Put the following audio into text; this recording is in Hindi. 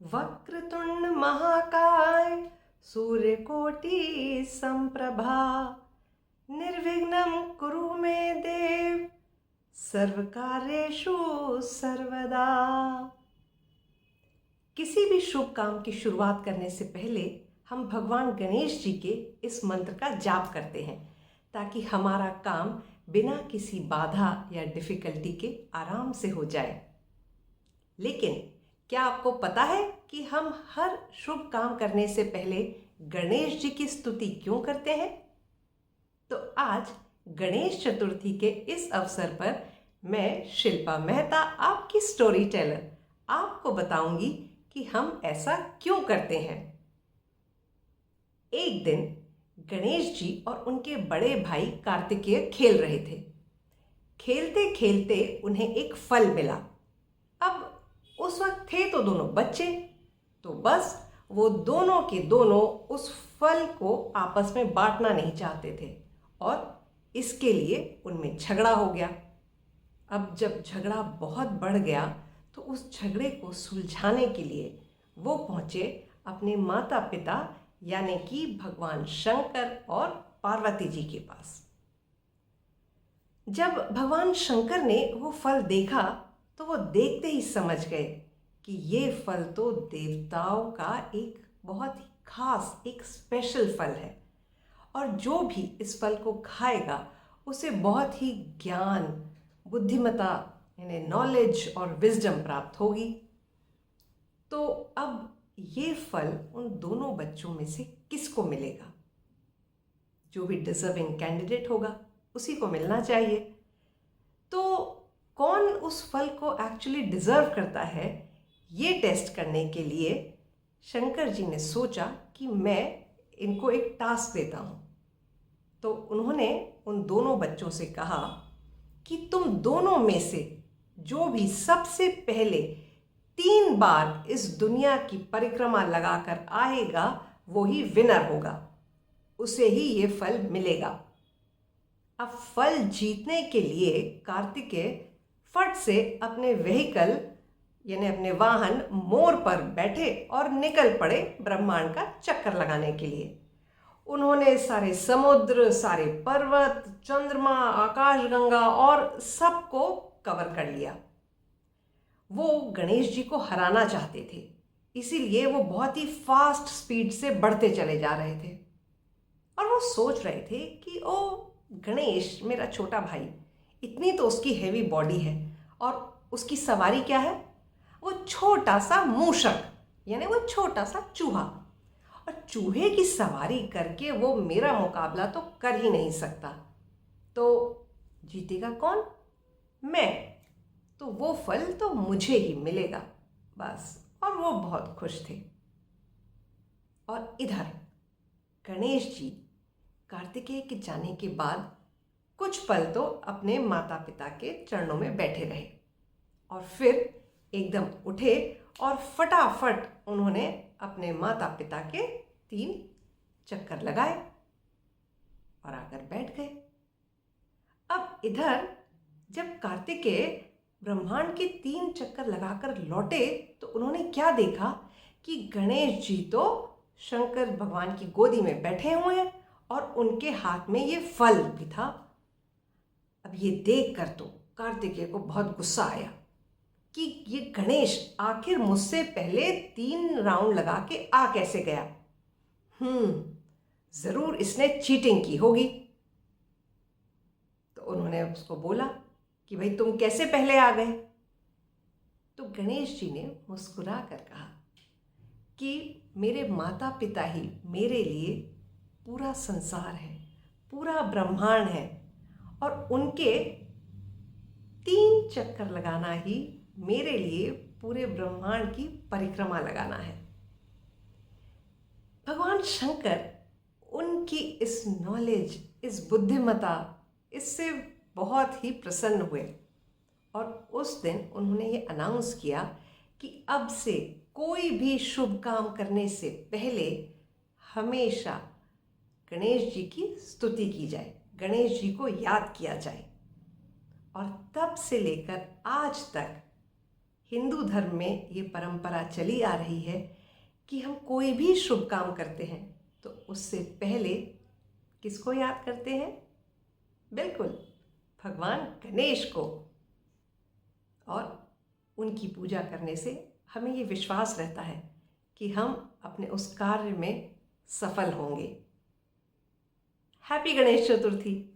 वक्रतुंड महाकाय सूर्यकोटि संप्रभा निर्विघ्नं कुरु मे देव सर्वकार्येषु सर्वदा। किसी भी शुभ काम की शुरुआत करने से पहले हम भगवान गणेश जी के इस मंत्र का जाप करते हैं ताकि हमारा काम बिना किसी बाधा या डिफ़िकल्टी के आराम से हो जाए। लेकिन क्या आपको पता है कि हम हर शुभ काम करने से पहले गणेश जी की स्तुति क्यों करते हैं? तो आज गणेश चतुर्थी के इस अवसर पर मैं शिल्पा मेहता, आपकी स्टोरी टेलर, आपको बताऊंगी कि हम ऐसा क्यों करते हैं। एक दिन गणेश जी और उनके बड़े भाई कार्तिकेय खेल रहे थे। खेलते खेलते उन्हें एक फल मिला। अब उस वक्त थे तो दोनों बच्चे, तो बस वो दोनों के दोनों उस फल को आपस में बांटना नहीं चाहते थे और इसके लिए उनमें झगड़ा हो गया। अब जब झगड़ा बहुत बढ़ गया तो उस झगड़े को सुलझाने के लिए वो पहुँचे अपने माता पिता यानी कि भगवान शंकर और पार्वती जी के पास। जब भगवान शंकर ने वो फल देखा तो वो देखते ही समझ गए कि ये फल तो देवताओं का एक बहुत ही खास, एक स्पेशल फल है और जो भी इस फल को खाएगा उसे बहुत ही ज्ञान, बुद्धिमता यानी नॉलेज और विजडम प्राप्त होगी। तो अब ये फल उन दोनों बच्चों में से किसको मिलेगा? जो भी डिजर्विंग कैंडिडेट होगा उसी को मिलना चाहिए। तो कौन उस फल को एक्चुअली डिजर्व करता है, ये टेस्ट करने के लिए शंकर जी ने सोचा कि मैं इनको एक टास्क देता हूँ। तो उन्होंने उन दोनों बच्चों से कहा कि तुम दोनों में से जो भी सबसे पहले 3 बार इस दुनिया की परिक्रमा लगाकर आएगा वो ही विनर होगा, उसे ही ये फल मिलेगा। अब फल जीतने के लिए कार्तिकेय फट से अपने व्हीकल यानी अपने वाहन मोर पर बैठे और निकल पड़े ब्रह्मांड का चक्कर लगाने के लिए। उन्होंने सारे समुद्र, सारे पर्वत, चंद्रमा, आकाशगंगा और सबको कवर कर लिया। वो गणेश जी को हराना चाहते थे, इसीलिए वो बहुत ही फास्ट स्पीड से बढ़ते चले जा रहे थे और वो सोच रहे थे कि ओ गणेश मेरा छोटा भाई, इतनी तो उसकी हेवी बॉडी है और उसकी सवारी क्या है? वो छोटा सा मूषक यानी वो छोटा सा चूहा, और चूहे की सवारी करके वो मेरा मुकाबला तो कर ही नहीं सकता। तो जीतेगा कौन? मैं। तो वो फल तो मुझे ही मिलेगा बस। और वो बहुत खुश थे। और इधर गणेश जी कार्तिकेय के जाने के बाद कुछ पल तो अपने माता पिता के चरणों में बैठे रहे और फिर एकदम उठे और फटाफट उन्होंने अपने माता पिता के 3 चक्कर लगाए और आकर बैठ गए। अब इधर जब कार्तिकेय ब्रह्मांड के 3 चक्कर लगाकर लौटे तो उन्होंने क्या देखा कि गणेश जी तो शंकर भगवान की गोदी में बैठे हुए हैं और उनके हाथ में ये फल भी था। अब ये देखकर तो कार्तिकेय को बहुत गुस्सा आया कि ये गणेश आखिर मुझसे पहले 3 राउंड लगा के आ कैसे गया? जरूर इसने चीटिंग की होगी। तो उन्होंने उसको बोला कि भाई तुम कैसे पहले आ गए? तो गणेश जी ने मुस्कुरा कर कहा कि मेरे माता पिता ही मेरे लिए पूरा संसार है, पूरा ब्रह्मांड है और उनके 3 चक्कर लगाना ही मेरे लिए पूरे ब्रह्मांड की परिक्रमा लगाना है। भगवान शंकर उनकी इस नॉलेज, इस बुद्धिमता, इससे बहुत ही प्रसन्न हुए और उस दिन उन्होंने ये अनाउंस किया कि अब से कोई भी शुभ काम करने से पहले हमेशा गणेश जी की स्तुति की जाए, गणेश जी को याद किया जाए। और तब से लेकर आज तक हिंदू धर्म में ये परंपरा चली आ रही है कि हम कोई भी शुभ काम करते हैं तो उससे पहले किसको याद करते हैं? बिल्कुल, भगवान गणेश को। और उनकी पूजा करने से हमें ये विश्वास रहता है कि हम अपने उस कार्य में सफल होंगे। हैप्पी गणेश चतुर्थी।